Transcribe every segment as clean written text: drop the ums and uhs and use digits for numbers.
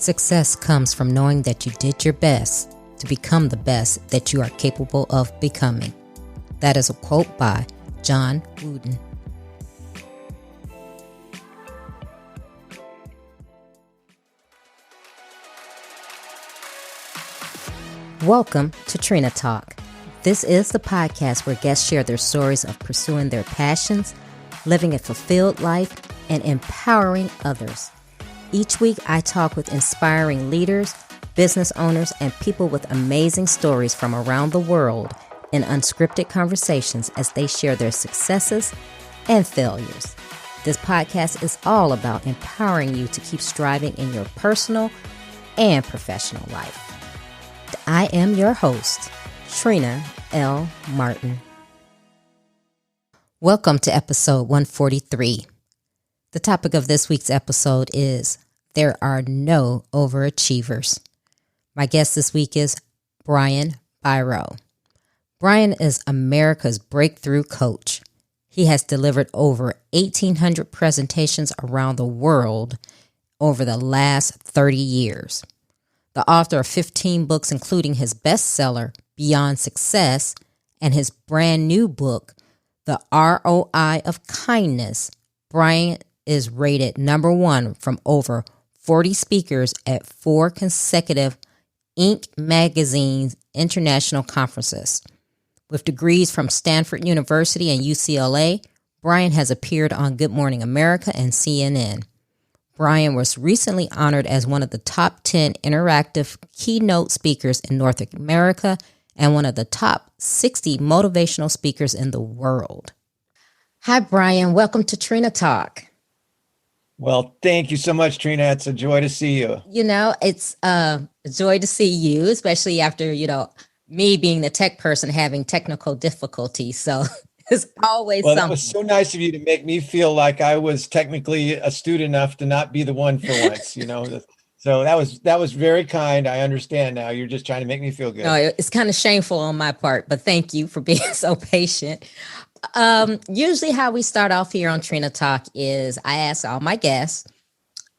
Success comes from knowing that you did your best to become the best that you are capable of becoming. That is a quote by John Wooden. Welcome to Trina Talk. This is the podcast where guests share their stories of pursuing their passions, living a fulfilled life, and empowering others. Each week, I talk with inspiring leaders, business owners, and people with amazing stories from around the world in unscripted conversations as they share their successes and failures. This podcast is all about empowering you to keep striving in your personal and professional life. I am your host, Trina L. Martin. Welcome to episode 143. The topic of this week's episode is There Are No Overachievers. My guest this week is Brian Biro. Brian is America's breakthrough coach. He has delivered over 1,800 presentations around the world over the last 30 years. The author of 15 books, including his bestseller, Beyond Success, and his brand new book, The ROI of Kindness, Brian is rated number one from over 40 speakers at 4 consecutive Inc. magazine's international conferences. With degrees from Stanford University and UCLA, Brian has appeared on Good Morning America and CNN. Brian was recently honored as one of the top 10 interactive keynote speakers in North America and one of the top 60 motivational speakers in the world. Hi, Brian. Welcome to Trina Talk. Well, thank you so much, Trina. It's a joy to see you. You know, it's a joy to see you, especially after, me being the tech person having technical difficulties. So it's always something. That was so nice of you to make me feel like I was technically astute enough to not be the one for once, So that was very kind. I understand now. You're just trying to make me feel good. No, it's kind of shameful on my part, but thank you for being so patient. Usually how we start off here on Trina Talk is I ask all my guests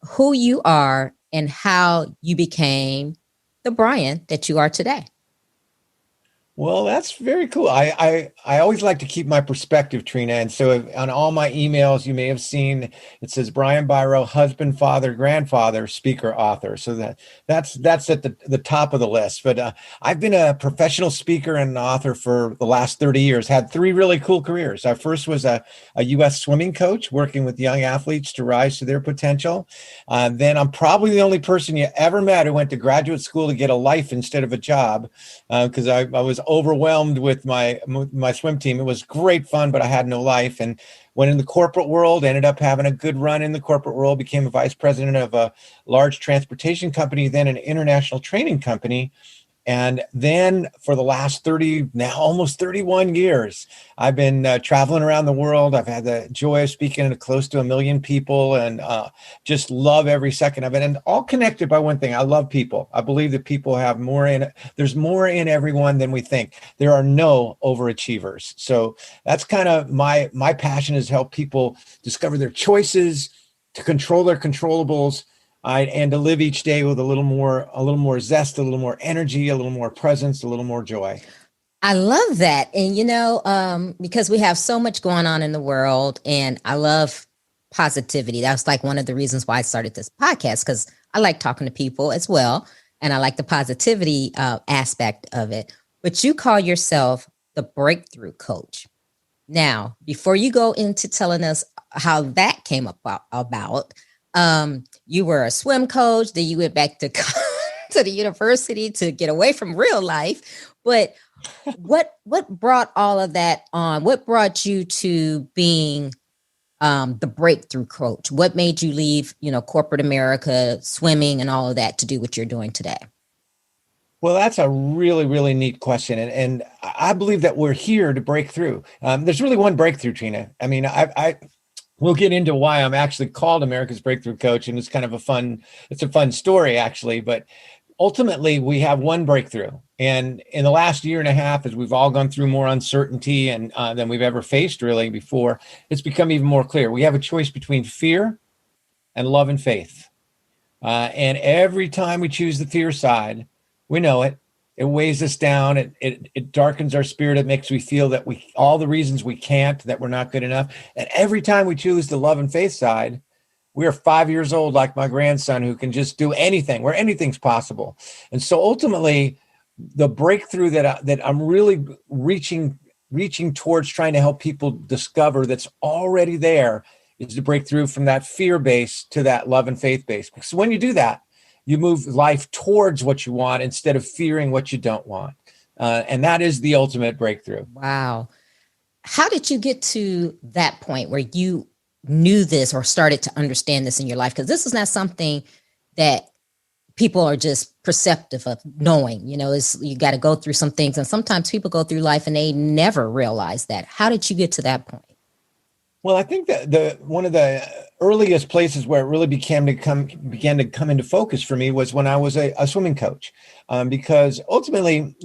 who you are and how you became the Brian that you are today. Well, that's very cool. I always like to keep my perspective, Trina. And so on all my emails, you may have seen it says Brian Biro, husband, father, grandfather, speaker, author. So that's at the top of the list. But I've been a professional speaker and an author for the last 30 years, had 3 really cool careers. I first was a U.S. swimming coach working with young athletes to rise to their potential. Then I'm probably the only person you ever met who went to graduate school to get a life instead of a job because I was overwhelmed with my swim team. It was great fun, but I had no life, and went in the corporate world, ended up having a good run in the corporate world, became a vice president of a large transportation company, then an international training company. And then for the last almost 31 years, I've been traveling around the world. I've had the joy of speaking to close to 1 million people and just love every second of it. And all connected by one thing. I love people. I believe that people have more in it. There's more in everyone than we think. There are no overachievers. So that's kind of my passion, is help people discover their choices, to control their controllables, and to live each day with a little more zest, a little more energy, a little more presence, a little more joy. I love that. And, because we have so much going on in the world, and I love positivity. That's like one of the reasons why I started this podcast, because I like talking to people as well. And I like the positivity aspect of it. But you call yourself the breakthrough coach. Now, before you go into telling us how that came about, you were a swim coach, then you went back to to the university to get away from real life. But what brought all of that on? What brought you to being the breakthrough coach? What made you leave, corporate America, swimming and all of that to do what you're doing today? Well, that's a really, really neat question. And I believe that we're here to break through. There's really one breakthrough, Trina. I mean, we'll get into why I'm actually called America's Breakthrough Coach, and it's a fun story actually, but ultimately we have one breakthrough. And in the last year and a half, as we've all gone through more uncertainty and than we've ever faced really before, it's become even more clear. We have a choice between fear and love and faith. And every time we choose the fear side, we know it. It weighs us down. It darkens our spirit. It makes we feel that all the reasons we can't, that we're not good enough. And every time we choose the love and faith side, we are 5 years old, like my grandson, who can just do anything, where anything's possible. And so ultimately, the breakthrough that I'm really reaching towards trying to help people discover that's already there is to break through from that fear base to that love and faith base. Because when you do that, you move life towards what you want instead of fearing what you don't want. And that is the ultimate breakthrough. Wow. How did you get to that point where you knew this or started to understand this in your life? Because this is not something that people are just perceptive of knowing. You got to go through some things. And sometimes people go through life and they never realize that. How did you get to that point? Well, I think that one of the earliest places where it really began to come into focus for me was when I was a swimming coach, because ultimately,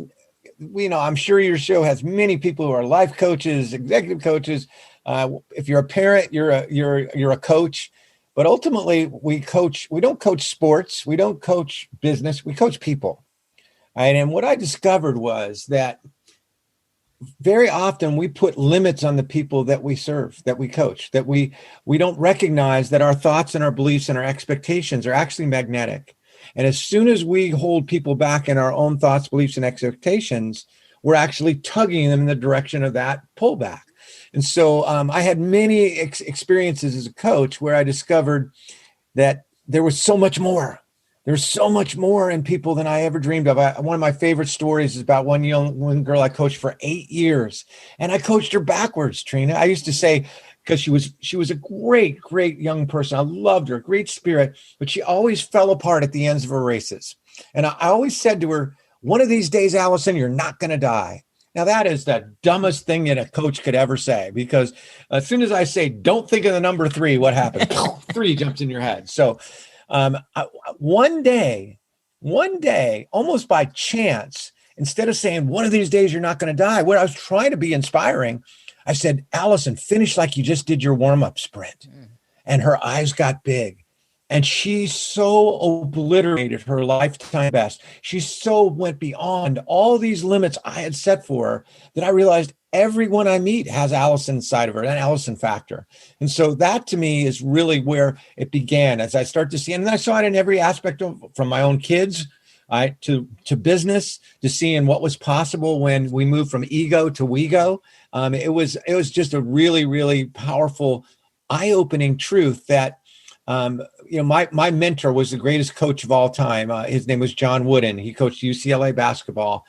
I'm sure your show has many people who are life coaches, executive coaches. If you're a parent, you're a coach. But ultimately, we coach. We don't coach sports. We don't coach business. We coach people. Right? And what I discovered was that very often we put limits on the people that we serve, that we coach, that we don't recognize that our thoughts and our beliefs and our expectations are actually magnetic. And as soon as we hold people back in our own thoughts, beliefs, and expectations, we're actually tugging them in the direction of that pullback. And so I had many experiences as a coach where I discovered that there was so much more. There's so much more in people than I ever dreamed of. One of my favorite stories is about one girl I coached for 8 years, and I coached her backwards, Trina. I used to say, because she was a great, great young person. I loved her, great spirit, but she always fell apart at the ends of her races. And I always said to her, one of these days, Allison, you're not going to die. Now, that is the dumbest thing that a coach could ever say, because as soon as I say, don't think of the number 3, what happens? 3 jumps in your head. So one day, almost by chance, instead of saying, one of these days you're not going to die, what I was trying to be inspiring, I said, Allison, finish like you just did your warm-up sprint. And her eyes got big. And she so obliterated her lifetime best. She so went beyond all these limits I had set for her that I realized everyone I meet has Allison inside of her, that Allison factor. And so that to me is really where it began, as I start to see, and I saw it in every aspect from my own kids, to business, to seeing what was possible when we moved from ego to we go. It was just a really, really powerful, eye-opening truth that my mentor was the greatest coach of all time. His name was John Wooden. He coached UCLA basketball.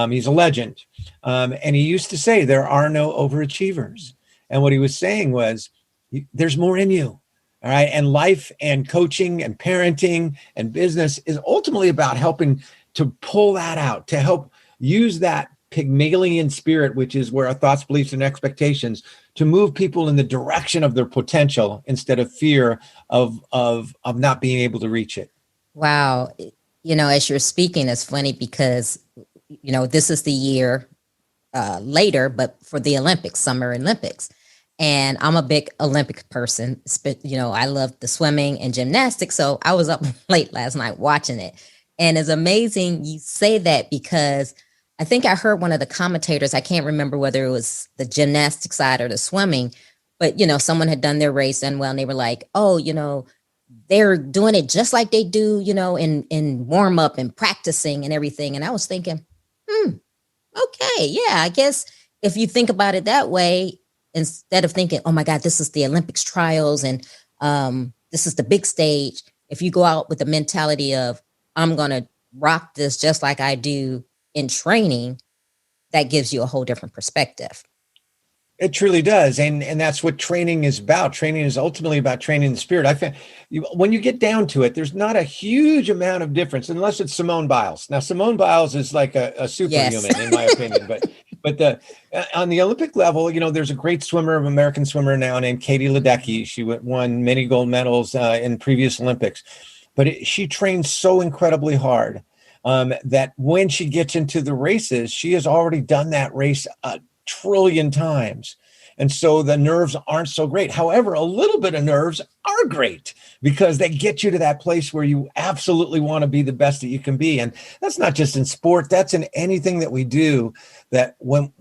He's a legend. And he used to say, there are no overachievers. And what he was saying was, there's more in you. All right. And life and coaching and parenting and business is ultimately about helping to pull that out, to help use that Pygmalion spirit, which is where our thoughts, beliefs, and expectations, to move people in the direction of their potential instead of fear of not being able to reach it. Wow. As you're speaking, it's funny because, this is the year later, but for the Olympics, Summer Olympics. And I'm a big Olympic person. I love the swimming and gymnastics. So I was up late last night watching it. And it's amazing you say that, because I think I heard one of the commentators, I can't remember whether it was the gymnastics side or the swimming, but, someone had done their race and well, and they were like, oh, they're doing it just like they do, in warm up and practicing and everything. And I was thinking, okay, yeah, I guess if you think about it that way, instead of thinking, oh my God, this is the Olympics trials and this is the big stage. If you go out with the mentality of, I'm going to rock this just like I do in training, that gives you a whole different perspective. It truly does. And that's what training is about. Training is ultimately about training the spirit. I found when you get down to it, there's not a huge amount of difference unless it's Simone Biles. Now, Simone Biles is like a superhuman, yes, in my opinion. But on the Olympic level, there's a great American swimmer now named Katie Ledecky. She won many gold medals in previous Olympics. But she trains so incredibly hard that when she gets into the races, she has already done that race a trillion times. And so the nerves aren't so great. However, a little bit of nerves are great because they get you to that place where you absolutely want to be the best that you can be. And that's not just in sport, that's in anything that we do, that when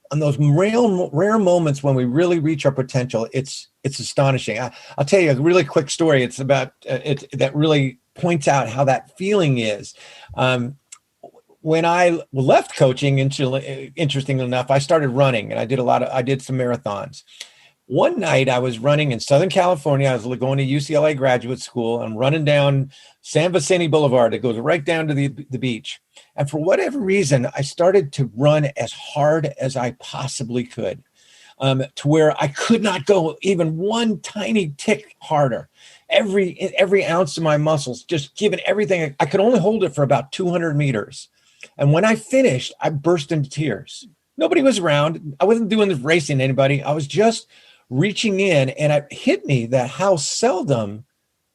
on those rare moments when we really reach our potential, it's astonishing. I'll tell you a really quick story. It's about that really points out how that feeling is. When I left coaching, interestingly enough, I started running, and I did some marathons. One night I was running in Southern California. I was going to UCLA graduate school. I'm running down San Vicente Boulevard. It goes right down to the beach. And for whatever reason, I started to run as hard as I possibly could, to where I could not go even one tiny tick harder. Every ounce of my muscles, just giving everything. I could only hold it for about 200 meters. And when I finished, I burst into tears. Nobody was around. I wasn't doing this racing anybody. I was just reaching in, and it hit me that how seldom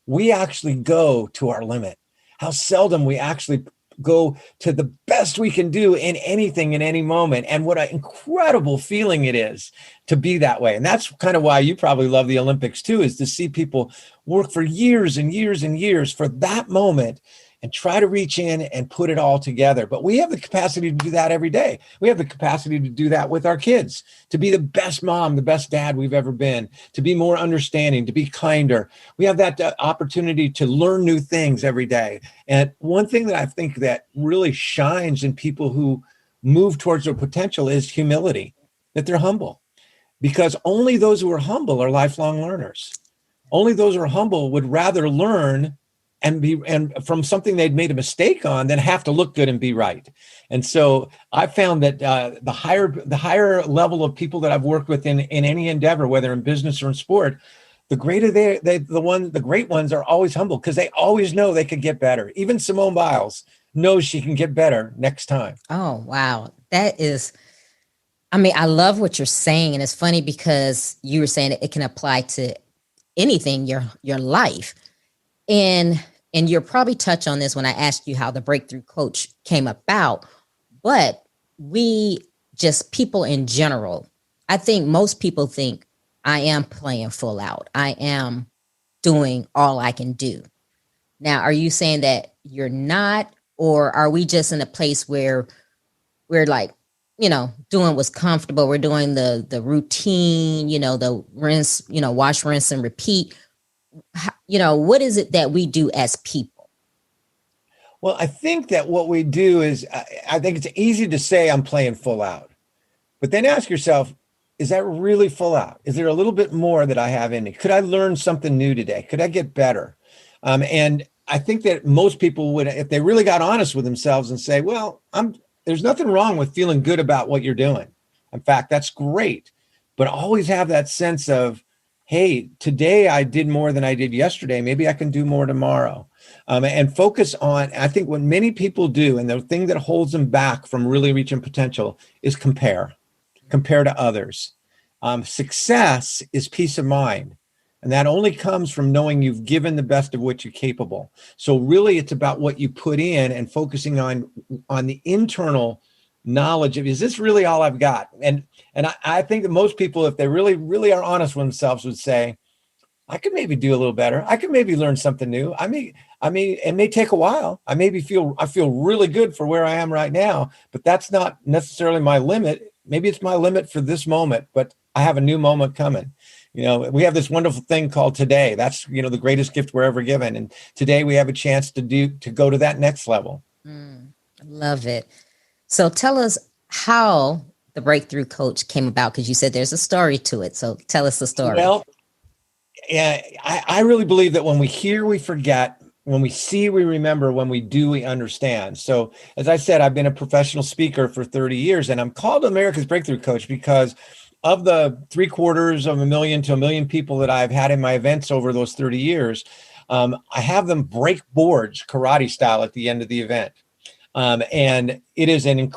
we actually go to our limit, how seldom we actually go to the best we can do in anything in any moment, and what an incredible feeling it is to be that way. And that's kind of why you probably love the Olympics too, is to see people work for years and years and years for that moment and try to reach in and put it all together. But we have the capacity to do that every day. We have the capacity to do that with our kids, to be the best mom, the best dad we've ever been, to be more understanding, to be kinder. We have that opportunity to learn new things every day. And one thing that I think that really shines in people who move towards their potential is humility, that they're humble. Because only those who are humble are lifelong learners. Only those who are humble would rather learn and from something they'd made a mistake on than have to look good and be right. And so I found that the higher level of people that I've worked with in any endeavor, whether in business or in sport, the greater the great ones are always humble, because they always know they could get better. Even Simone Biles knows she can get better next time. Oh, wow. That is, I mean, I love what you're saying. And it's funny because you were saying that it can apply to anything, your life. And you'll probably touch on this when I ask you how the Breakthrough Coach came about, but people in general, I think most people think I am playing full out. I am doing all I can do. Now, are you saying that you're not, or are we just in a place where we're like, doing what's comfortable? We're doing the routine, the rinse, wash, rinse, and repeat. What is it that we do as people? Well, I think that what we do is, I think it's easy to say I'm playing full out, but then ask yourself, is that really full out? Is there a little bit more that I have in me? Could I learn something new today? Could I get better? And I think that most people would, if they really got honest with themselves and say, well, there's nothing wrong with feeling good about what you're doing. In fact, that's great, but always have that sense of, hey, today I did more than I did yesterday. Maybe I can do more tomorrow. And focus on, I think what many people do, and the thing that holds them back from really reaching potential, is compare to others. Success is peace of mind. And that only comes from knowing you've given the best of what you're capable. So really it's about what you put in and focusing on the internal knowledge of, is this really all I've got? And I think that most people, if they really, really are honest with themselves, would say, I could maybe do a little better. I could maybe learn something new. I mean, it may take a while. I feel really good for where I am right now, but that's not necessarily my limit. Maybe it's my limit for this moment, but I have a new moment coming. We have this wonderful thing called today. That's, the greatest gift we're ever given. And today we have a chance to go to that next level. Love it. So tell us how the Breakthrough Coach came about, because you said there's a story to it. So tell us the story. Well, yeah, I really believe that when we hear, we forget. When we see, we remember. When we do, we understand. So as I said, I've been a professional speaker for 30 years, and I'm called America's Breakthrough Coach because of the 750,000 to 1 million people that I've had in my events over those 30 years. I have them break boards karate style at the end of the event. And it is Trina,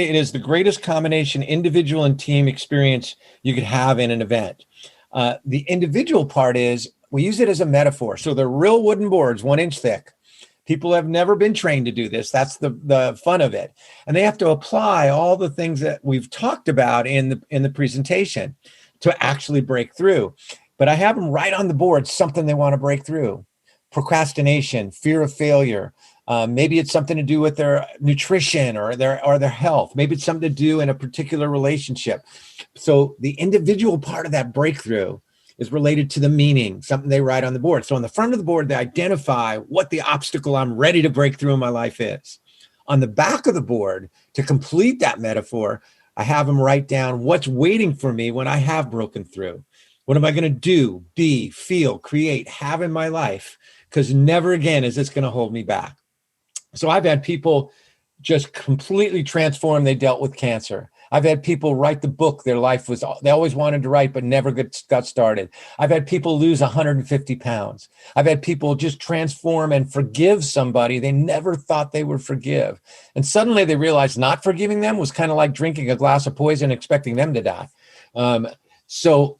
it is the greatest combination individual and team experience you could have in an event. The individual part is, we use it as a metaphor. So they're real wooden boards, 1 inch thick, People have never been trained to do this. That's the fun of it. And they have to apply all the things that we've talked about in the presentation to actually break through. But I have them right on the board, something they want to break through. Procrastination, fear of failure. Maybe it's something to do with their nutrition or their health. Maybe it's something to do in a particular relationship. So the individual part of that breakthrough is related to the meaning, something they write on the board. So on the front of the board, they identify what the obstacle I'm ready to break through in my life is. On the back of the board, to complete that metaphor, I have them write down what's waiting for me when I have broken through. What am I going to do, be, feel, create, have in my life? Because never again is this going to hold me back. So I've had people just completely transform. They dealt with cancer. I've had people write the book they always wanted to write, but never got started. I've had people lose 150 pounds. I've had people just transform and forgive somebody they never thought they would forgive. And suddenly they realized not forgiving them was kind of like drinking a glass of poison, expecting them to die. So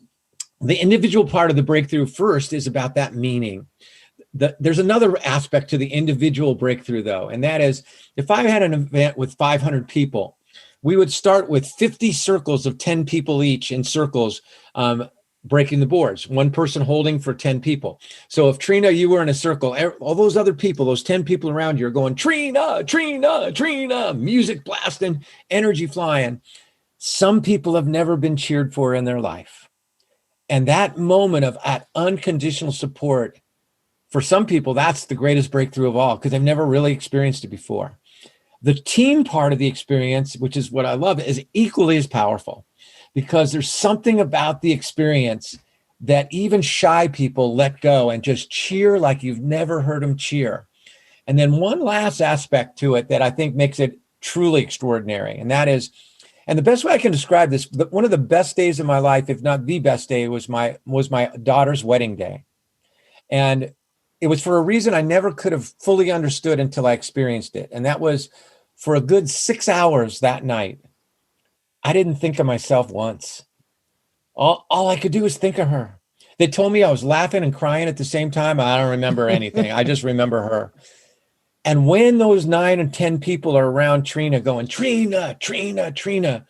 the individual part of the breakthrough first is about that meaning. There's another aspect to the individual breakthrough, though, and that is if I had an event with 500 people, we would start with 50 circles of 10 people each in circles, breaking the boards, one person holding for 10 people. So if Trina, you were in a circle, all those other people, those 10 people around you are going, Trina, Trina, Trina, music blasting, energy flying. Some people have never been cheered for in their life. And that moment of unconditional support, for some people, that's the greatest breakthrough of all because they've never really experienced it before. The team part of the experience, which is what I love, is equally as powerful because there's something about the experience that even shy people let go and just cheer like you've never heard them cheer. And then one last aspect to it that I think makes it truly extraordinary, and that is, and the best way I can describe this, one of the best days of my life, if not the best day, was my daughter's wedding day. And it was for a reason I never could have fully understood until I experienced it. And that was for a good 6 hours that night. I didn't think of myself once. All I could do was think of her. They told me I was laughing and crying at the same time. I don't remember anything. I just remember her. And when those 9 and 10 people are around Trina going, Trina, Trina, Trina,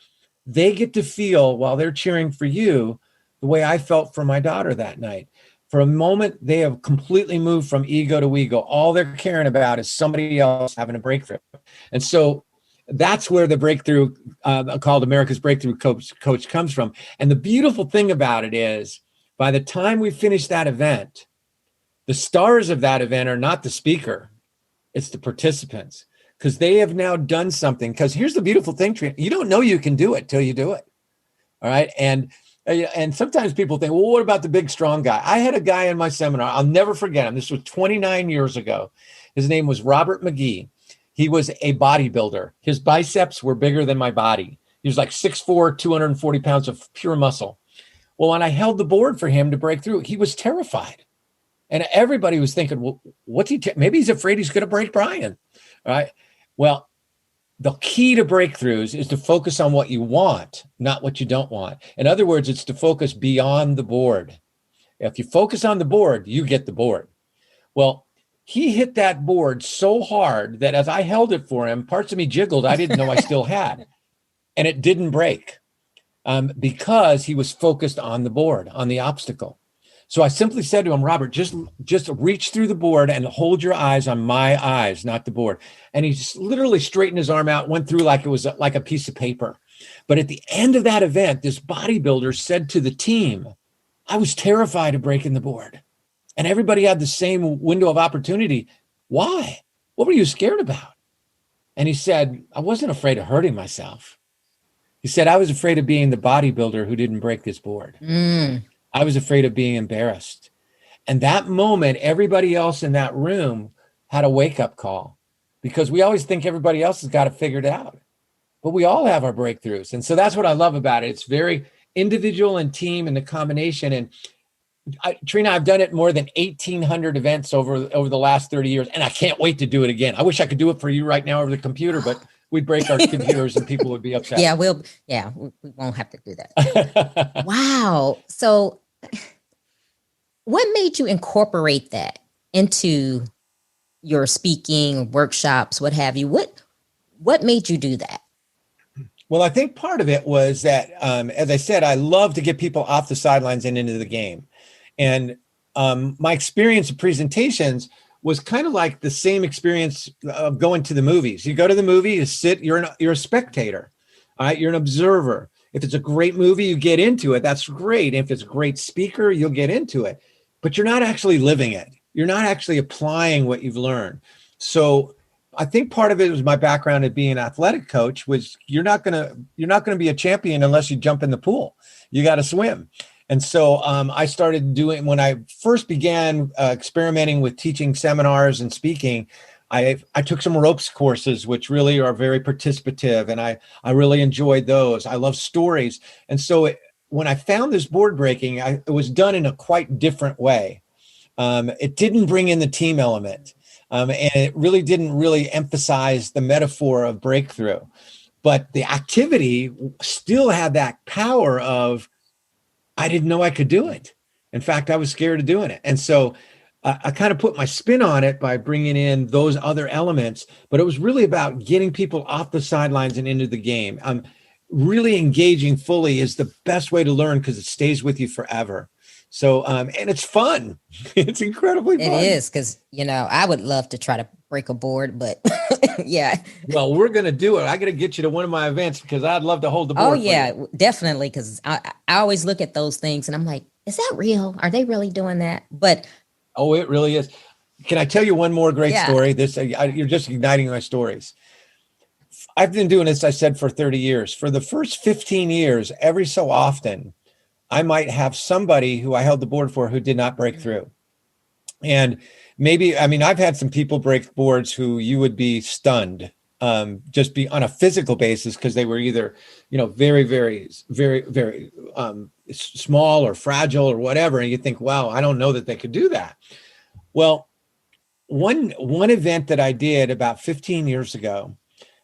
they get to feel while they're cheering for you the way I felt for my daughter that night. For a moment, they have completely moved from ego to ego. All they're caring about is somebody else having a breakthrough. And so that's where the breakthrough called America's Breakthrough Coach comes from. And the beautiful thing about it is, by the time we finish that event, the stars of that event are not the speaker, it's the participants, because they have now done something. Because here's the beautiful thing, Trina, you don't know you can do it till you do it. All right. And sometimes people think, well, what about the big, strong guy? I had a guy in my seminar. I'll never forget him. This was 29 years ago. His name was Robert McGee. He was a bodybuilder. His biceps were bigger than my body. He was like 6'4", 240 pounds of pure muscle. Well, when I held the board for him to break through, he was terrified. And everybody was thinking, well, what's he? Maybe he's afraid he's going to break Brian. All right. Well, the key to breakthroughs is to focus on what you want, not what you don't want. In other words, it's to focus beyond the board. If you focus on the board, you get the board. Well, he hit that board so hard that as I held it for him, parts of me jiggled I didn't know I still had. And it didn't break because he was focused on the board, on the obstacle. So I simply said to him, Robert, just reach through the board and hold your eyes on my eyes, not the board. And he just literally straightened his arm out, went through like it was like a piece of paper. But at the end of that event, this bodybuilder said to the team, I was terrified of breaking the board. And everybody had the same window of opportunity. Why? What were you scared about? And he said, I wasn't afraid of hurting myself. He said, I was afraid of being the bodybuilder who didn't break this board. I was afraid of being embarrassed. And that moment, everybody else in that room had a wake-up call because we always think everybody else has got it figured out. But we all have our breakthroughs. And so that's what I love about it. It's very individual and team and the combination. And Trina, I've done it more than 1,800 events over the last 30 years, and I can't wait to do it again. I wish I could do it for you right now over the computer, but we'd break our computers and people would be upset. Yeah, we won't have to do that. Wow. So what made you incorporate that into your speaking, workshops, what have you. What made you do that? Well, I think part of it was that, as I said, I love to get people off the sidelines and into the game. And my experience of presentations was kind of like the same experience of going to the movies. You go to the movie, you sit, you're a spectator, all right? You're an observer. If it's a great movie, you get into it. That's great. If it's a great speaker, you'll get into it. But you're not actually living it. You're not actually applying what you've learned. So I think part of it was my background at being an athletic coach, was you're not gonna be a champion unless you jump in the pool. You got to swim. And so I started doing, when I first began experimenting with teaching seminars and speaking, I took some ropes courses, which really are very participative, and I really enjoyed those. I love stories. And so when I found this board breaking, it was done in a quite different way. It didn't bring in the team element, and it really didn't emphasize the metaphor of breakthrough. But the activity still had that power of, I didn't know I could do it. In fact, I was scared of doing it. And so I kind of put my spin on it by bringing in those other elements, but it was really about getting people off the sidelines and into the game. Really engaging fully is the best way to learn, because it stays with you forever. So, and it's fun. It's incredibly fun. It is, because, I would love to try to break a board, but yeah. Well, we're going to do it. I got to get you to one of my events, because I'd love to hold the board. Oh, yeah, definitely. Because I always look at those things and I'm like, is that real? Are they really doing that? But oh, it really is. Can I tell you one more great story? You're just igniting my stories. I've been doing this, I said, for 30 years. For the first 15 years, every so often, I might have somebody who I held the board for who did not break through. And maybe, I've had some people break boards who you would be stunned, just be on a physical basis, because they were either, very, very, very, very small or fragile or whatever. And you think, wow, I don't know that they could do that. Well, one event that I did about 15 years ago,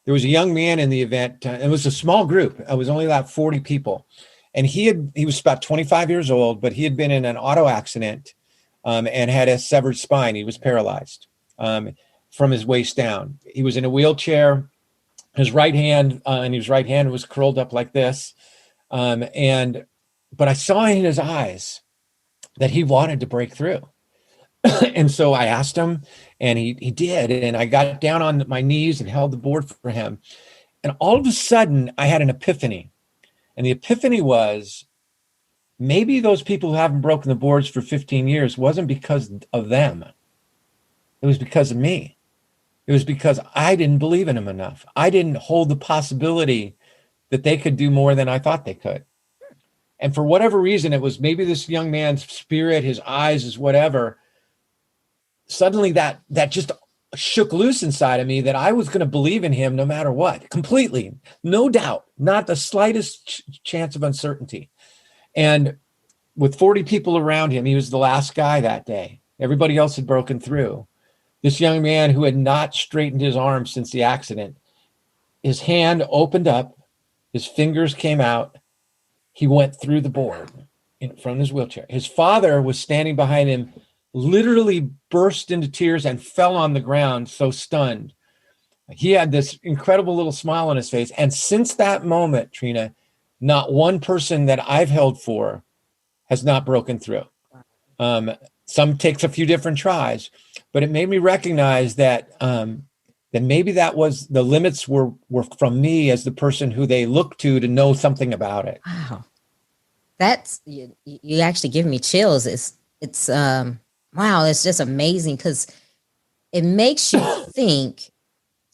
there was a young man in the event. It was a small group. It was only about 40 people. And he was about 25 years old, but he had been in an auto accident and had a severed spine. He was paralyzed from his waist down. He was in a wheelchair. His right hand was curled up like this. But I saw in his eyes that he wanted to break through. And so I asked him, and he did. And I got down on my knees and held the board for him. And all of a sudden, I had an epiphany. And the epiphany was, maybe those people who haven't broken the boards for 15 years wasn't because of them. It was because of me. It was because I didn't believe in them enough. I didn't hold the possibility that they could do more than I thought they could. And for whatever reason, it was maybe this young man's spirit, his eyes, his whatever. Suddenly that just shook loose inside of me, that I was going to believe in him no matter what, completely, no doubt, not the slightest chance of uncertainty. And with 40 people around him, he was the last guy that day. Everybody else had broken through. This young man who had not straightened his arm since the accident, his hand opened up, his fingers came out, he went through the board from his wheelchair. His father was standing behind him, literally burst into tears and fell on the ground, so stunned. He had this incredible little smile on his face. And since that moment, Trina, not one person that I've held for has not broken through. Some takes a few different tries, but it made me recognize that maybe that was the limits were from me as the person who they look to know something about it. Wow. That's, you actually give me chills. It's wow, it's just amazing, because it makes you think,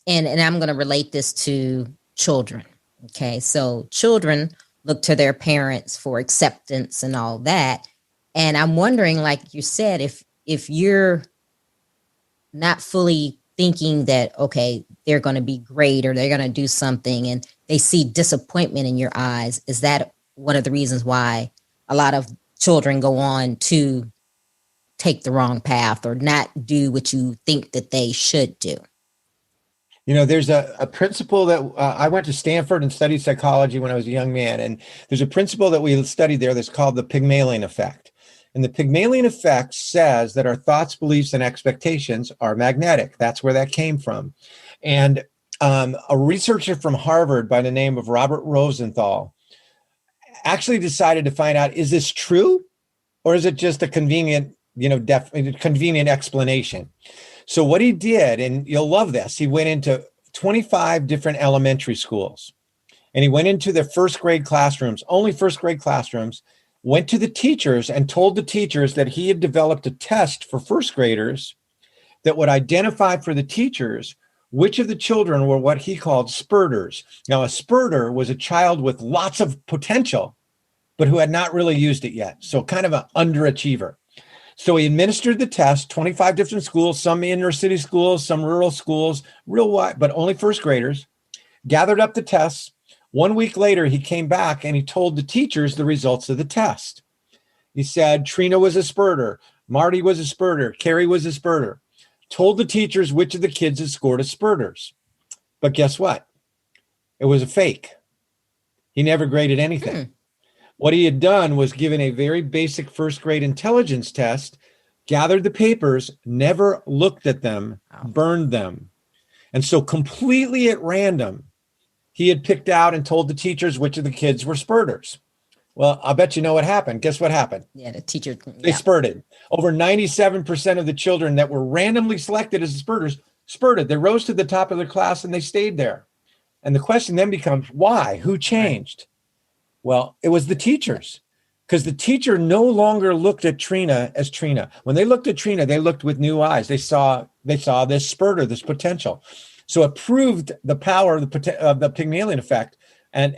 and I'm going to relate this to children. Okay, so children look to their parents for acceptance and all that. And I'm wondering, like you said, if you're not fully thinking that, okay, they're going to be great or they're going to do something, and they see disappointment in your eyes, is that one of the reasons why a lot of children go on to take the wrong path or not do what you think that they should do? There's a principle that I went to Stanford and studied psychology when I was a young man. And there's a principle that we studied there that's called the Pygmalion effect. And the Pygmalion effect says that our thoughts, beliefs, and expectations are magnetic. That's where that came from. And a researcher from Harvard by the name of Robert Rosenthal actually decided to find out, is this true? Or is it just a convenient, convenient explanation? So what he did, and you'll love this, he went into 25 different elementary schools. And he went into their first grade classrooms, only first grade classrooms, went to the teachers and told the teachers that he had developed a test for first graders that would identify for the teachers which of the children were what he called spurters. Now, a spurter was a child with lots of potential, but who had not really used it yet. So kind of an underachiever. So he administered the test, 25 different schools, some inner city schools, some rural schools, real wide, but only first graders, gathered up the tests. 1 week later, he came back and he told the teachers the results of the test. He said, Trina was a spurter, Marty was a spurter, Carrie was a spurter. Told the teachers which of the kids had scored as spurters. But guess what? It was a fake. He never graded anything. What he had done was given a very basic first grade intelligence test, gathered the papers, never looked at them, burned them. And so completely at random, he had picked out and told the teachers which of the kids were spurters. Well, I'll bet you know what happened. Guess what happened? Yeah, the teacher. They spurted. Over 97% of the children that were randomly selected as spurters spurted. They rose to the top of their class and they stayed there. And the question then becomes, why? Who changed? Well, it was the teachers, because the teacher no longer looked at Trina as Trina. When they looked at Trina, they looked with new eyes. They saw this spurter, this potential. So it proved the power of the Pygmalion effect. And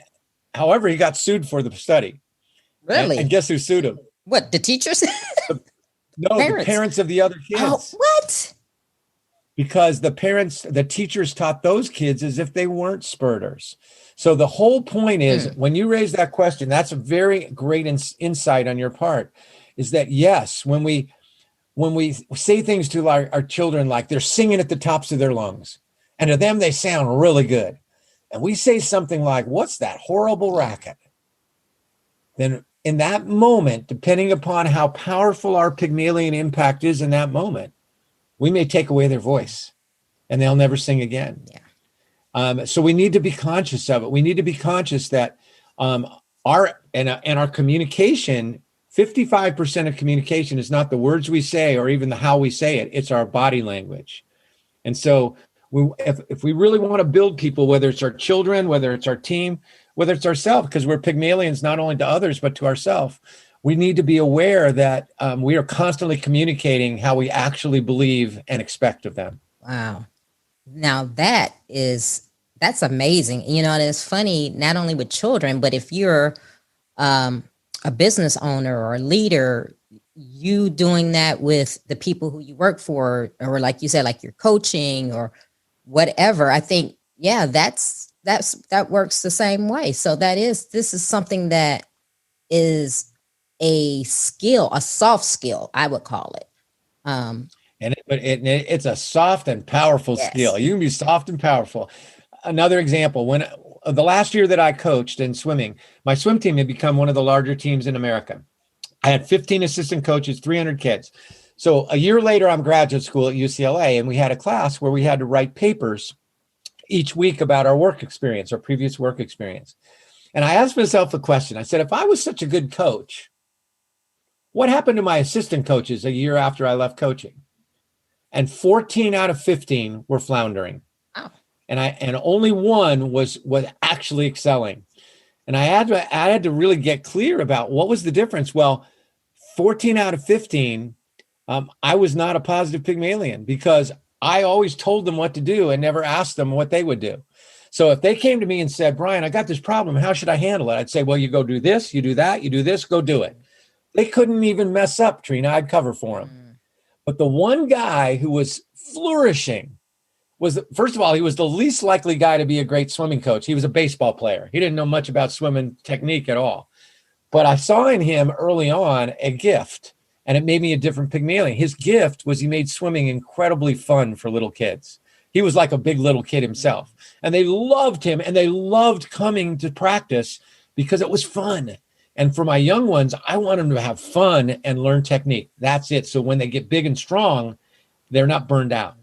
however, he got sued for the study. Really? And guess who sued him? What, the teachers? No, the parents of the other kids. Oh, what? Because the teachers taught those kids as if they weren't spurters. So the whole point is, when you raise that question, that's a very great insight on your part, is that yes, when we say things to our children, like they're singing at the tops of their lungs, and to them, they sound really good. And we say something like, what's that horrible racket? Then in that moment, depending upon how powerful our Pygmalion impact is in that moment, we may take away their voice and they'll never sing again. Yeah. So we need to be conscious of it. We need to be conscious that our communication, 55% of communication is not the words we say or even the how we say it. It's our body language. And so if we really want to build people, whether it's our children, whether it's our team, whether it's ourselves, because we're Pygmalions not only to others, but to ourselves, we need to be aware that we are constantly communicating how we actually believe and expect of them. Wow. Now that's amazing. And it's funny, not only with children, but if you're a business owner or a leader, you doing that with the people who you work for, or like you said, like you're coaching or whatever, I think, yeah, that works the same way. So this is something that is a skill, a soft skill, I would call it. It's a soft and powerful skill. You can be soft and powerful. Another example, when the last year that I coached in swimming, my swim team had become one of the larger teams in America. I had 15 assistant coaches, 300 kids. So a year later, I'm graduate school at UCLA, and we had a class where we had to write papers each week about our work experience, our previous work experience. And I asked myself a question. I said, if I was such a good coach, what happened to my assistant coaches a year after I left coaching? And 14 out of 15 were floundering. Oh. And only one was actually excelling. And I had to really get clear about what was the difference. Well, 14 out of 15, I was not a positive Pygmalion, because I always told them what to do and never asked them what they would do. So if they came to me and said, Brian, I got this problem, how should I handle it? I'd say, well, you go do this, you do that, you do this, go do it. They couldn't even mess up, Trina. I'd cover for them. But the one guy who was flourishing was, first of all, he was the least likely guy to be a great swimming coach. He was a baseball player. He didn't know much about swimming technique at all. But I saw in him early on a gift, and it made me a different Pygmalion. His gift was he made swimming incredibly fun for little kids. He was like a big little kid himself. And they loved him, and they loved coming to practice because it was fun. And for my young ones, I want them to have fun and learn technique. That's it. So when they get big and strong, they're not burned out.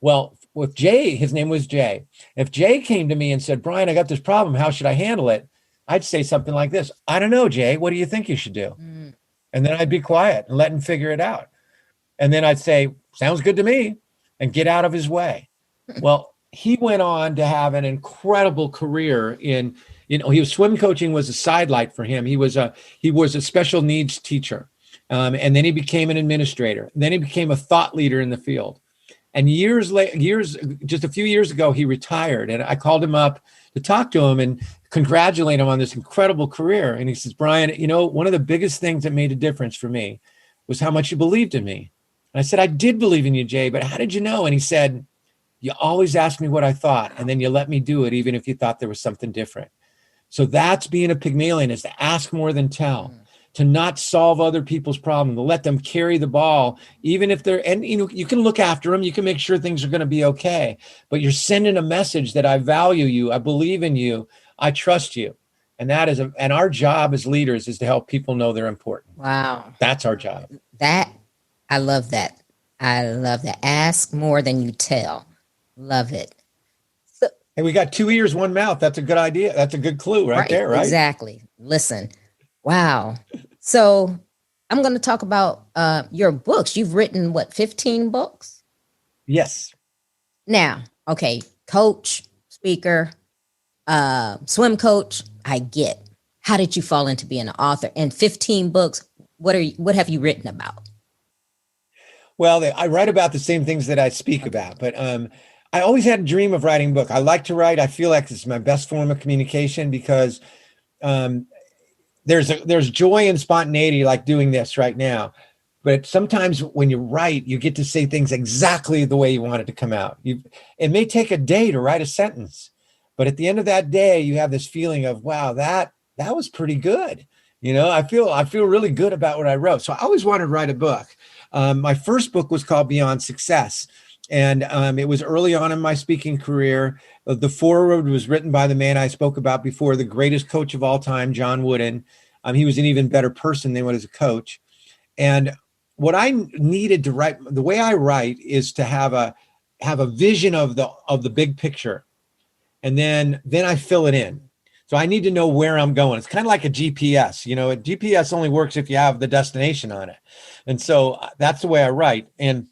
Well, with Jay, his name was Jay. If Jay came to me and said, Brian, I got this problem, how should I handle it? I'd say something like this. I don't know, Jay. What do you think you should do? And then I'd be quiet and let him figure it out. And then I'd say, sounds good to me, and get out of his way. Well, he went on to have an incredible career in, he was swim coaching was a sidelight for him. He was a special needs teacher. And then he became an administrator. Then he became a thought leader in the field. And just a few years ago, he retired. And I called him up to talk to him and congratulate him on this incredible career. And he says, Brian, one of the biggest things that made a difference for me was how much you believed in me. And I said, I did believe in you, Jay, but how did you know? And he said, you always asked me what I thought, and then you let me do it, even if you thought there was something different. So that's being a Pygmalion, is to ask more than tell, to not solve other people's problems, to let them carry the ball, even if you can look after them, you can make sure things are going to be okay, but you're sending a message that I value you, I believe in you, I trust you. And and our job as leaders is to help people know they're important. Wow. That's our job. I love that. I love that. Ask more than you tell. Love it. So, hey, we got 2 ears, 1 mouth. That's a good idea. That's a good clue right there, right? Exactly. Listen. Wow. So I'm going to talk about your books. You've written, 15 books? Yes. Now, okay, coach, speaker, swim coach, I get. How did you fall into being an author? And 15 books, what have you written about? Well, I write about the same things that I speak about, but I always had a dream of writing a book. I like to write. I feel like it's my best form of communication because there's joy and spontaneity like doing this right now. But sometimes when you write, you get to say things exactly the way you want it to come out. It may take a day to write a sentence, but at the end of that day, you have this feeling of, wow, that was pretty good. I feel really good about what I wrote. So I always wanted to write a book. My first book was called Beyond Success. And it was early on in my speaking career. The foreword was written by the man I spoke about before, the greatest coach of all time, John Wooden. He was an even better person than he was a coach. And what I needed to write, the way I write, is to have a vision of the big picture. And then I fill it in. So I need to know where I'm going. It's kind of like a GPS. A GPS only works if you have the destination on it. And so that's the way I write. And,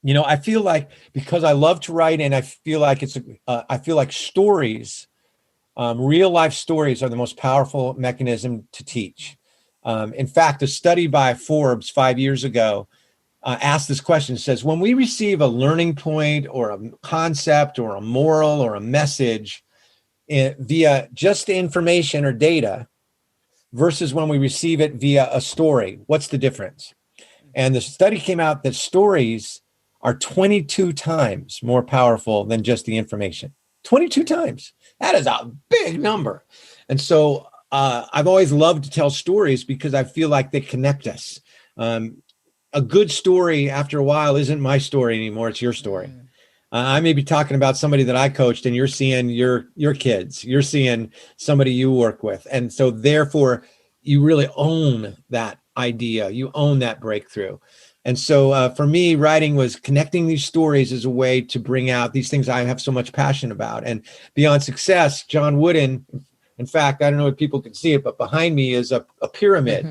I feel like, because I love to write, and I feel like I feel like stories, real life stories, are the most powerful mechanism to teach. In fact, a study by Forbes 5 years ago asked this question. It says, when we receive a learning point or a concept or a moral or a message via just information or data versus when we receive it via a story, what's the difference? And the study came out that stories are 22 times more powerful than just the information. 22 times. That is a big number. And so I've always loved to tell stories because I feel like they connect us. A good story, after a while, isn't my story anymore. It's your story. I may be talking about somebody that I coached, and you're seeing your kids. You're seeing somebody you work with. And so therefore, you really own that idea. You own that breakthrough. And so for me, writing was connecting these stories as a way to bring out these things I have so much passion about. And Beyond Success, John Wooden, in fact, I don't know if people can see it, but behind me is a pyramid.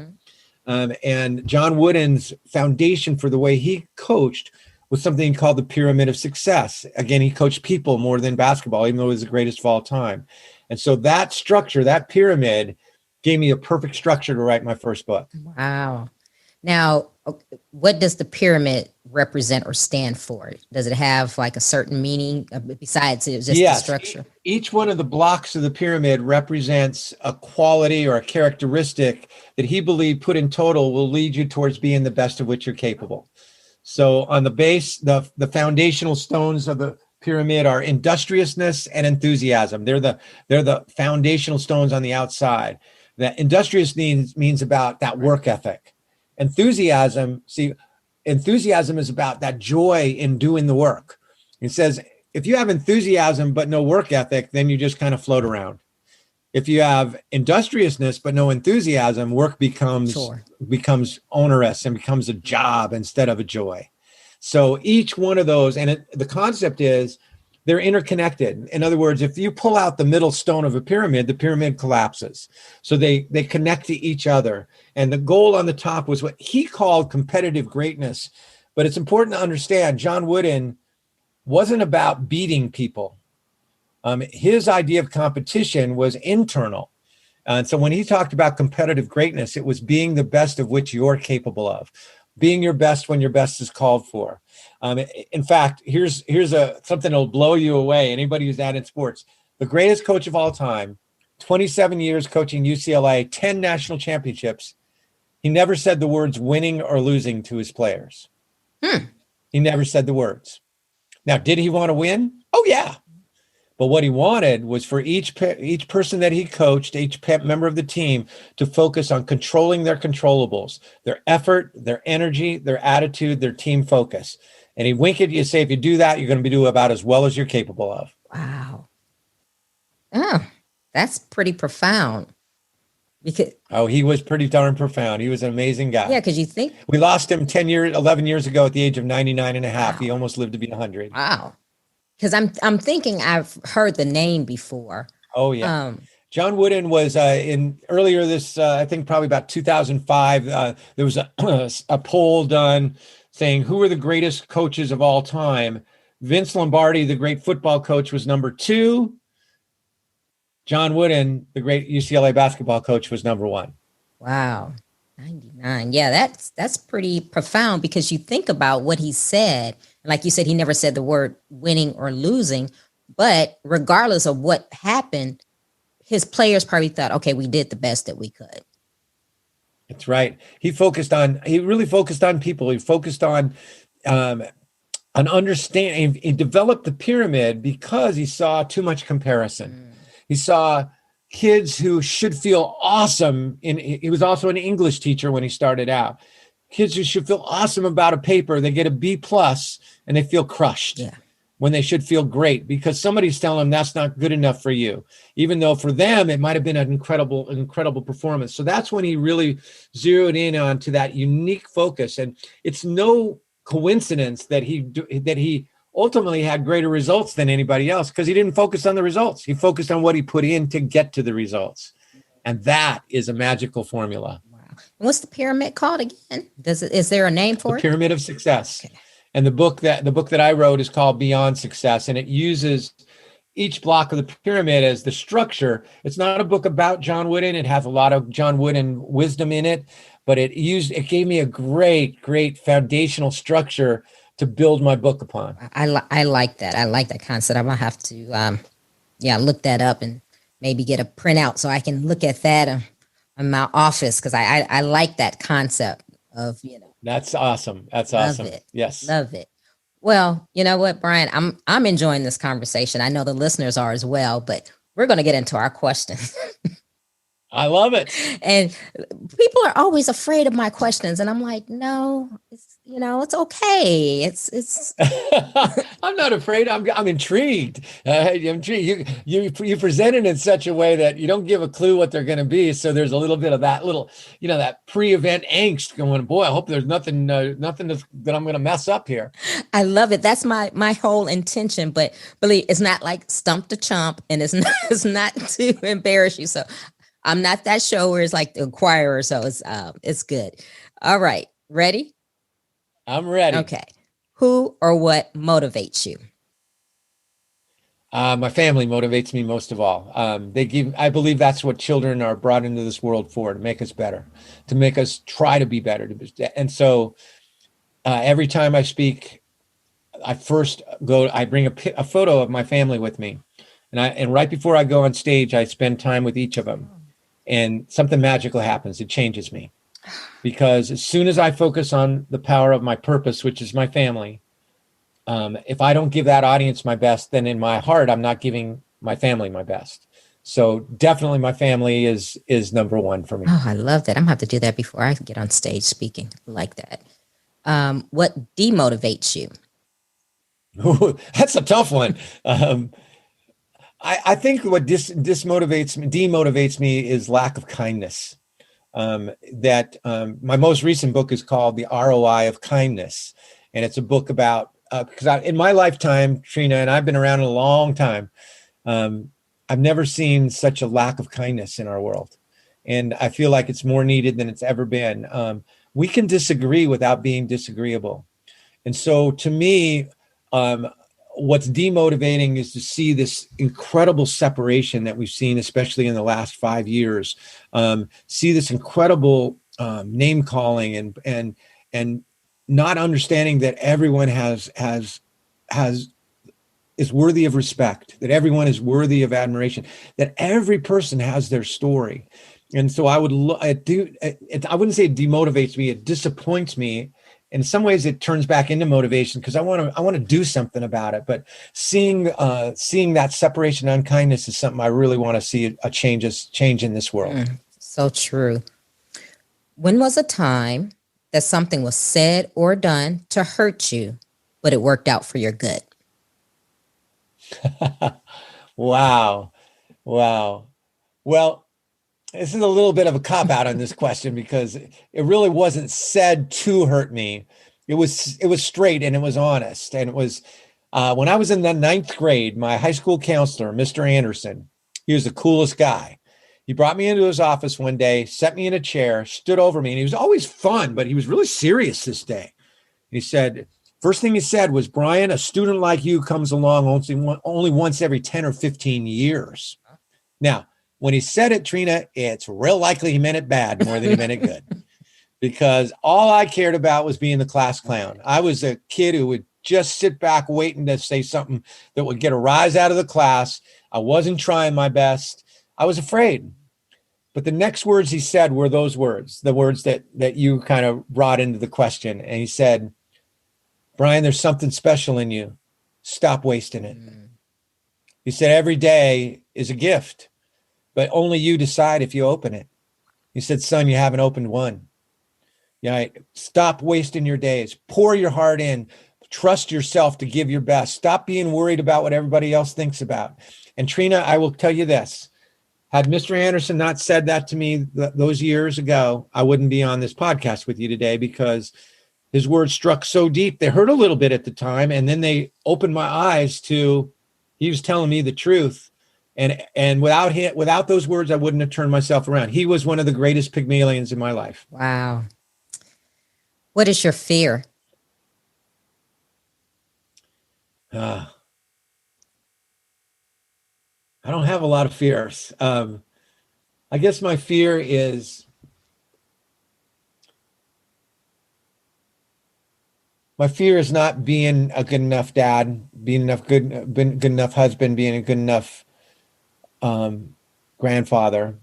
Mm-hmm. And John Wooden's foundation for the way he coached was something called the Pyramid of Success. Again, he coached people more than basketball, even though it was the greatest of all time. And so that structure, that pyramid, gave me a perfect structure to write my first book. Wow. Now, what does the pyramid represent or stand for? Does it have like a certain meaning besides just the structure? Each one of the blocks of the pyramid represents a quality or a characteristic that he believed put in total will lead you towards being the best of which you're capable. So on the base, the foundational stones of the pyramid are industriousness and enthusiasm. They're the foundational stones on the outside. That industrious means about that work ethic. Enthusiasm is about that joy in doing the work. It says, if you have enthusiasm but no work ethic, then you just kind of float around. If you have industriousness but no enthusiasm, work becomes onerous and becomes a job instead of a joy. So each one of those, and the concept is they're interconnected. In other words, if you pull out the middle stone of a pyramid, the pyramid collapses. So they connect to each other. And the goal on the top was what he called competitive greatness. But it's important to understand, John Wooden wasn't about beating people. His idea of competition was internal. And so when he talked about competitive greatness, it was being the best of which you're capable of, being your best when your best is called for. In fact, here's something that'll blow you away. Anybody who's that in sports, the greatest coach of all time, 27 years coaching UCLA, 10 national championships. He never said the words winning or losing to his players. He never said the words. Now, did he want to win? Oh, yeah. But what he wanted was for each person that he coached, each member of the team, to focus on controlling their controllables, their effort, their energy, their attitude, their team focus. And he wink at you and say, if you do that, you're going to be doing about as well as you're capable of. Wow. Oh, that's pretty profound. He was pretty darn profound. He was an amazing guy. Yeah, because you think we lost him 11 years ago at the age of 99 and a half. Wow. He almost lived to be 100. Wow. Because I'm thinking I've heard the name before. Oh, yeah. John Wooden was earlier this, I think probably about 2005, there was a poll done saying who are the greatest coaches of all time. Vince Lombardi, the great football coach, was number 2. John Wooden, the great UCLA basketball coach, was number 1. Wow. 99. Yeah, that's pretty profound because you think about what he said. Like you said, he never said the word winning or losing, but regardless of what happened, his players probably thought, okay, we did the best that we could. That's right. He really focused on people. He focused on understanding. He developed the pyramid because he saw too much comparison. He saw kids who should feel awesome. He was also an English teacher when he started out. Kids who should feel awesome about a paper, they get a B+ and they feel crushed when they should feel great because somebody's telling them that's not good enough for you, even though for them it might have been an incredible performance. So that's when he really zeroed in onto that unique focus. And it's no coincidence that he ultimately had greater results than anybody else because he didn't focus on the results. He focused on what he put in to get to the results. And that is a magical formula. Wow. What's the pyramid called again? Is there a name for it? The Pyramid of Success. Okay. And the book that I wrote is called Beyond Success. And it uses each block of the pyramid as the structure. It's not a book about John Wooden. It has a lot of John Wooden wisdom in it, but it gave me a great foundational structure to build my book upon. I like that. I like that concept. I'm gonna have to, look that up and maybe get a printout so I can look at that in my office because I like that concept of That's awesome. That's awesome. Love it. Yes, love it. Well, you know what, Brian, I'm enjoying this conversation. I know the listeners are as well, but we're going to get into our questions. I love it. And people are always afraid of my questions. And I'm like, no, it's okay. It's I'm not afraid. I'm intrigued. You present it in such a way that you don't give a clue what they're going to be. So there's a little bit of that that pre-event angst going, boy, I hope there's nothing that I'm going to mess up here. I love it. That's my whole intention. But believe it's not like stump the chump and it's not to embarrass you. So I'm not that show where it's like the Inquirer, so it's good. All right, ready? I'm ready. Okay. Who or what motivates you? My family motivates me most of all. I believe that's what children are brought into this world for, to make us better, to make us try to be better. And so every time I speak, I bring a photo of my family with me. And right before I go on stage, I spend time with each of them. And something magical happens. It changes me. Because as soon as I focus on the power of my purpose, which is my family, if I don't give that audience my best, then in my heart, I'm not giving my family my best. So definitely my family is number one for me. Oh, I love that. I'm going to have to do that before I get on stage speaking. I like that. What demotivates you? Ooh, that's a tough one. I think what demotivates me is lack of kindness. My most recent book is called The ROI of Kindness. And it's a book about, because in my lifetime, Trina, and I've been around a long time, I've never seen such a lack of kindness in our world. And I feel like it's more needed than it's ever been. We can disagree without being disagreeable. And so to me, what's demotivating is to see this incredible separation that we've seen, especially in the last 5 years. See this incredible name calling and not understanding that everyone is worthy of respect, that everyone is worthy of admiration, that every person has their story. And so I wouldn't say it demotivates me, it disappoints me. In some ways it turns back into motivation because I want to do something about it. But seeing that separation and unkindness is something I really want to see a change in this world. So true. When was a time that something was said or done to hurt you, but it worked out for your good? Wow. Well, this is a little bit of a cop-out on this question because it really wasn't said to hurt me. It was straight and it was honest. And it was when I was in the 9th grade, my high school counselor, Mr. Anderson, he was the coolest guy. He brought me into his office one day, set me in a chair, stood over me, and he was always fun, but he was really serious this day. He said, first thing he said was, Brian, a student like you comes along only once every 10 or 15 years. Now, when he said it, Trina, it's real likely he meant it bad more than he meant it good. Because all I cared about was being the class clown. I was a kid who would just sit back waiting to say something that would get a rise out of the class. I wasn't trying my best. I was afraid. But the next words he said were those words, the words that you kind of brought into the question. And he said, Brian, there's something special in you. Stop wasting it. He said, every day is a gift, but only you decide if you open it. He said, son, you haven't opened one. Yeah, stop wasting your days. Pour your heart in. Trust yourself to give your best. Stop being worried about what everybody else thinks about. And Trina, I will tell you this. Had Mr. Anderson not said that to me those years ago, I wouldn't be on this podcast with you today because his words struck so deep. They hurt a little bit at the time, and then they opened my eyes to he was telling me the truth. And without those words, I wouldn't have turned myself around. He was one of the greatest Pygmalions in my life. Wow. What is your fear? I don't have a lot of fears. I guess my fear is not being a good enough dad, being good enough husband, being a good enough grandfather.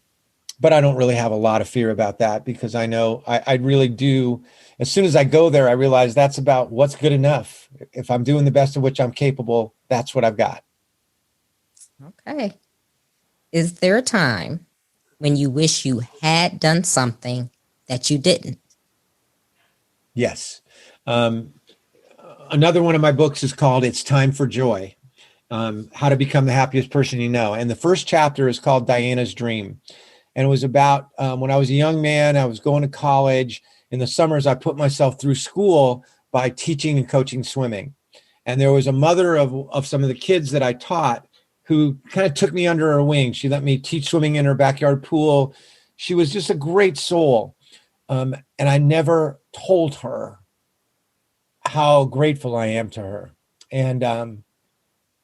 But I don't really have a lot of fear about that because I know I really do. As soon as I go there, I realize that's about what's good enough. If I'm doing the best of which I'm capable, that's what I've got. Okay. Is there a time when you wish you had done something that you didn't? Yes. Another one of my books is called It's Time for Joy, How to Become the Happiest Person You Know. And the first chapter is called Diana's Dream. And it was about when I was a young man, I was going to college. In the summers, I put myself through school by teaching and coaching swimming. And there was a mother of some of the kids that I taught who kind of took me under her wing. She let me teach swimming in her backyard pool. She was just a great soul. And I never told her how grateful I am to her. And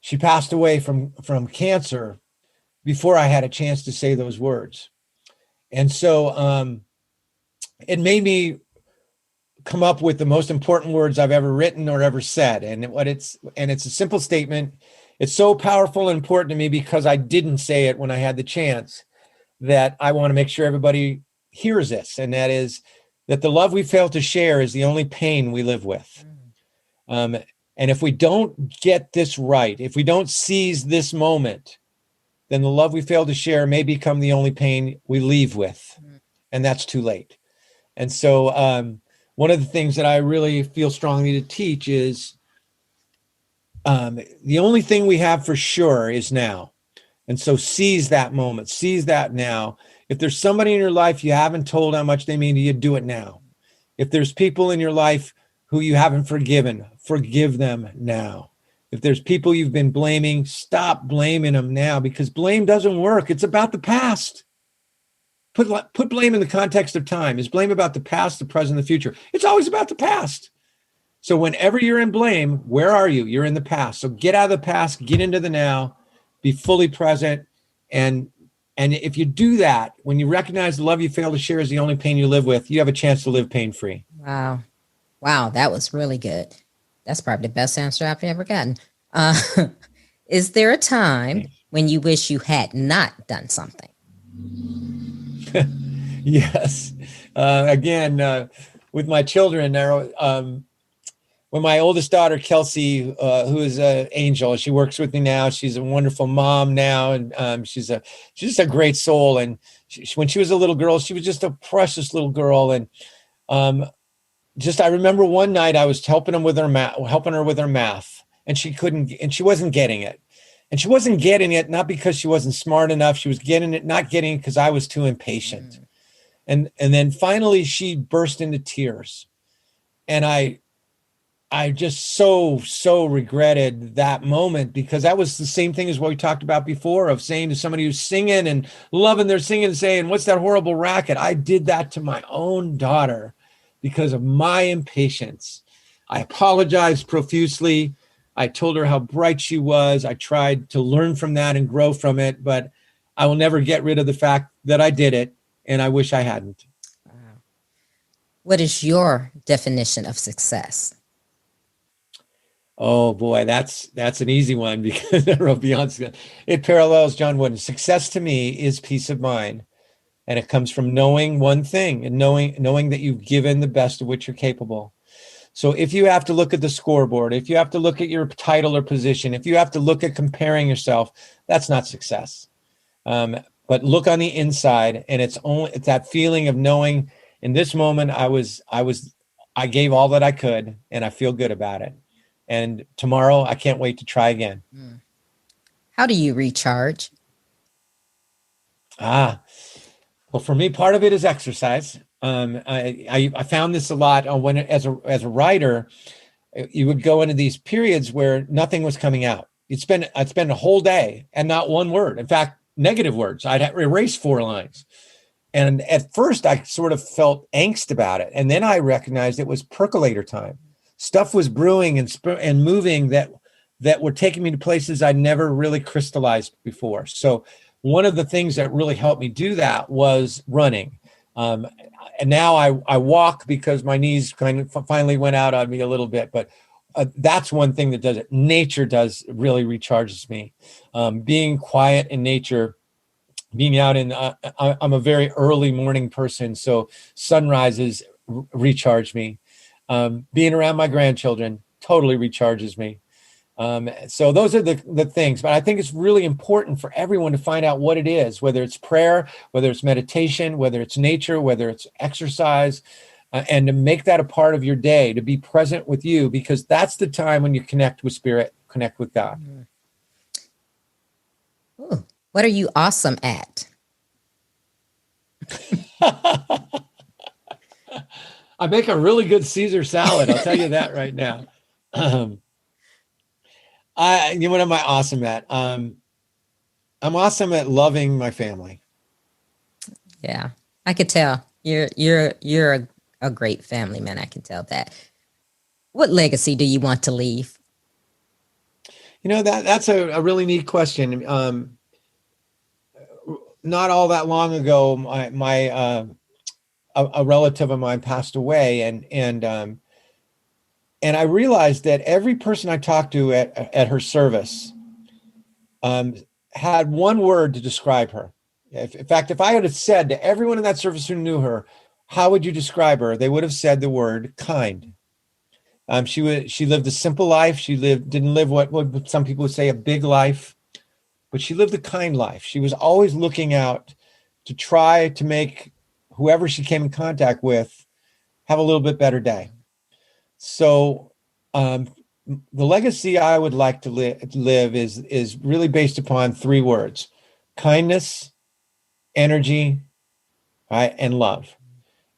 she passed away from cancer before I had a chance to say those words. And so it made me come up with the most important words I've ever written or ever said. And it's a simple statement. It's so powerful and important to me because I didn't say it when I had the chance that I want to make sure everybody hears this. And that is that the love we fail to share is the only pain we live with. And if we don't get this right, if we don't seize this moment, then the love we fail to share may become the only pain we leave with. And that's too late. And so one of the things that I really feel strongly to teach is the only thing we have for sure is now. And so seize that moment, seize that now. If there's somebody in your life you haven't told how much they mean to you, do it now. If there's people in your life who you haven't forgiven, forgive them now. If there's people you've been blaming, stop blaming them now, because blame doesn't work. It's about the past. Put blame in the context of time. Is blame about the past, the present, the future? It's always about the past. So whenever you're in blame, where are you? You're in the past. So get out of the past, get into the now, be fully present. And if you do that, when you recognize the love you fail to share is the only pain you live with, you have a chance to live pain-free. Wow. Wow, that was really good. That's probably the best answer I've ever gotten. Is there a time when you wish you had not done something? Yes. Again, with my children, when my oldest daughter, Kelsey, who is an angel, she works with me now. She's a wonderful mom now, and she's just a great soul. And when she was a little girl, she was just a precious little girl. And I remember one night I was helping her with her math, and she wasn't getting it. And she wasn't getting it, not because she wasn't smart enough. She was not getting it because I was too impatient. And then finally she burst into tears. And I just so regretted that moment, because that was the same thing as what we talked about before, of saying to somebody who's singing and loving their singing and saying, what's that horrible racket? I did that to my own daughter because of my impatience. I apologized profusely. I told her how bright she was. I tried to learn from that and grow from it, but I will never get rid of the fact that I did it, and I wish I hadn't. Wow. What is your definition of success? Oh boy, that's an easy one, because it parallels John Wooden. Success to me is peace of mind, and it comes from knowing one thing, and knowing that you've given the best of which you're capable. So if you have to look at the scoreboard, if you have to look at your title or position, if you have to look at comparing yourself, that's not success. But look on the inside, and it's that feeling of knowing, in this moment, I gave all that I could, and I feel good about it. And tomorrow, I can't wait to try again. How do you recharge? Well, for me, part of it is exercise. I found this a lot when, as a writer, you would go into these periods where nothing was coming out. I'd spend a whole day and not one word. In fact, negative words. I'd erase 4 lines. And at first, I sort of felt angst about it. And then I recognized it was percolator time. Stuff was brewing and moving that were taking me to places I'd never really crystallized before. So one of the things that really helped me do that was running. And now I walk because my knees kind of finally went out on me a little bit, but that's one thing that does it. Nature really recharges me. Being quiet in nature, being out I'm a very early morning person, so sunrises recharge me. Being around my grandchildren totally recharges me. So those are the things, but I think it's really important for everyone to find out what it is, whether it's prayer, whether it's meditation, whether it's nature, whether it's exercise, and to make that a part of your day, to be present with you, because that's the time when you connect with spirit, connect with God. Ooh, what are you awesome at? I make a really good Caesar salad. I'll tell you that right now. What am I awesome at? I'm awesome at loving my family. Yeah, I could tell you're a great family man. I can tell that. What legacy do you want to leave? That's a really neat question. Not all that long ago, a relative of mine passed away, and I realized that every person I talked to at her service had one word to describe her. In fact, if I had said to everyone in that service who knew her, how would you describe her? They would have said the word kind. She lived a simple life. Didn't live what some people would say a big life, but she lived a kind life. She was always looking out to try to make whoever she came in contact with have a little bit better day. So the legacy I would like to live is really based upon 3 words: kindness, energy, right, and love.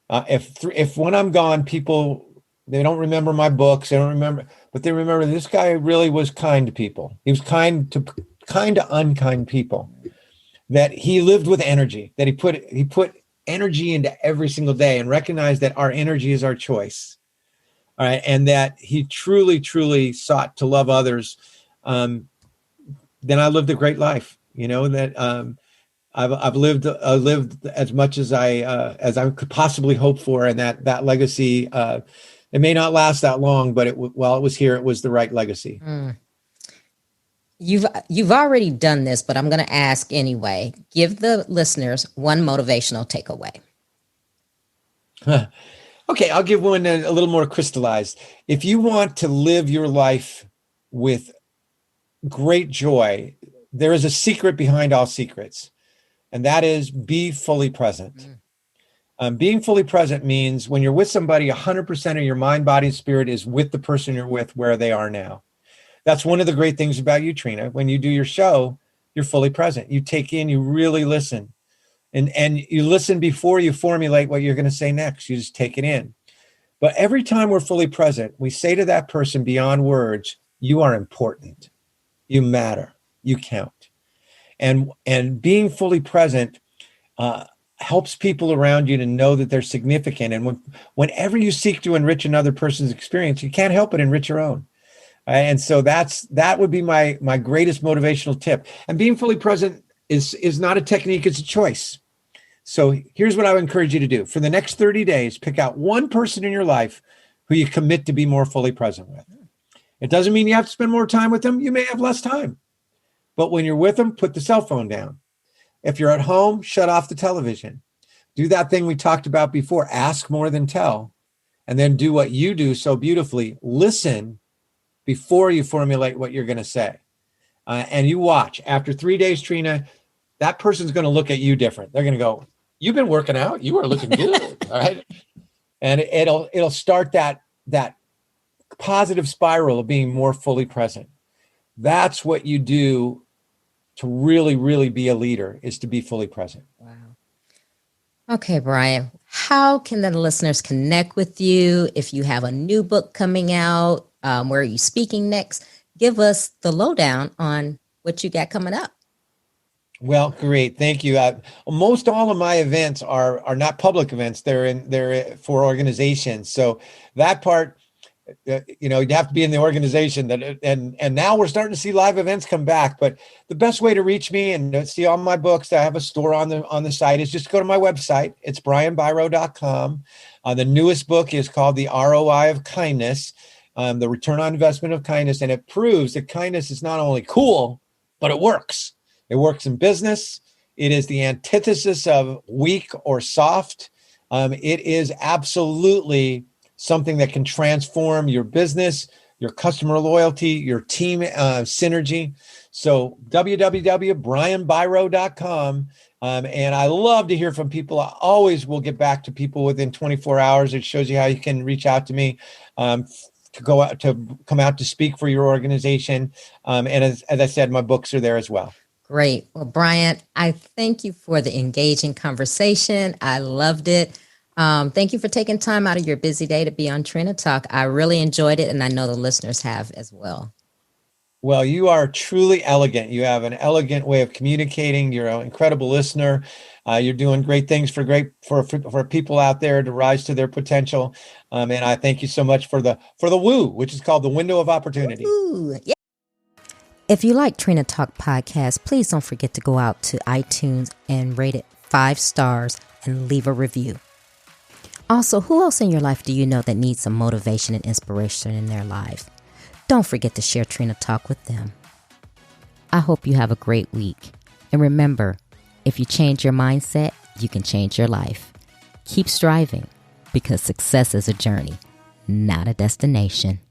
If when I'm gone, people, they don't remember my books, they don't remember, but they remember this guy really was kind to people. He was kind to unkind people. That he lived with energy. That he put energy into every single day, and recognized that our energy is our choice. All right, and that he truly, truly sought to love others. Then I lived a great life. That I've lived as much as I could possibly hope for, and that legacy. It may not last that long, but while it was here, it was the right legacy. You've already done this, but I'm going to ask anyway. Give the listeners one motivational takeaway. Okay, I'll give one a little more crystallized. If you want to live your life with great joy, there is a secret behind all secrets, and that is be fully present. Being fully present means when you're with somebody, 100% of your mind, body, and spirit is with the person you're with where they are now. That's one of the great things about you, Trina. When you do your show, you're fully present. You take in, you really listen. And you listen before you formulate what you're going to say next. You just take it in. But every time we're fully present, we say to that person beyond words, you are important. You matter. You count. And being fully present helps people around you to know that they're significant. And whenever you seek to enrich another person's experience, you can't help but enrich your own. And so that would be my greatest motivational tip. And being fully present is not a technique, it's a choice. So here's what I would encourage you to do. For the next 30 days, pick out one person in your life who you commit to be more fully present with. It doesn't mean you have to spend more time with them. You may have less time. But when you're with them, put the cell phone down. If you're at home, shut off the television. Do that thing we talked about before, ask more than tell. And then do what you do so beautifully. Listen before you formulate what you're going to say. And you watch. After 3 days, Trina, that person's going to look at you different. They're going to go, you've been working out. You are looking good. All right. And it'll start that positive spiral of being more fully present. That's what you do to really, really be a leader, is to be fully present. Wow. Okay, Brian, how can the listeners connect with you? If you have a new book coming out, where are you speaking next? Give us the lowdown on what you got coming up. Well, great. Thank you. Most all of my events are not public events. They're for organizations. So that part, you'd have to be in the organization and now we're starting to see live events come back. But the best way to reach me and see all my books, I have a store on the site, is just go to my website. It's brianbiro.com. The newest book is called The ROI of Kindness, the return on investment of kindness. And it proves that kindness is not only cool, but it works. It works in business. It is the antithesis of weak or soft. It is absolutely something that can transform your business, your customer loyalty, your team synergy. So www.brianbiro.com. And I love to hear from people. I always will get back to people within 24 hours. It shows you how you can reach out to me to come out to speak for your organization. And as I said, my books are there as well. Great. Well, Brian, I thank you for the engaging conversation. I loved it. Thank you for taking time out of your busy day to be on Trina Talk. I really enjoyed it, and I know the listeners have as well. Well, you are truly elegant. You have an elegant way of communicating. You're an incredible listener. You're doing great things for people out there to rise to their potential. And I thank you so much for the woo, which is called the window of opportunity. Ooh, yeah. If you like Trina Talk podcast, please don't forget to go out to iTunes and rate it 5 stars and leave a review. Also, who else in your life do you know that needs some motivation and inspiration in their lives? Don't forget to share Trina Talk with them. I hope you have a great week. And remember, if you change your mindset, you can change your life. Keep striving, because success is a journey, not a destination.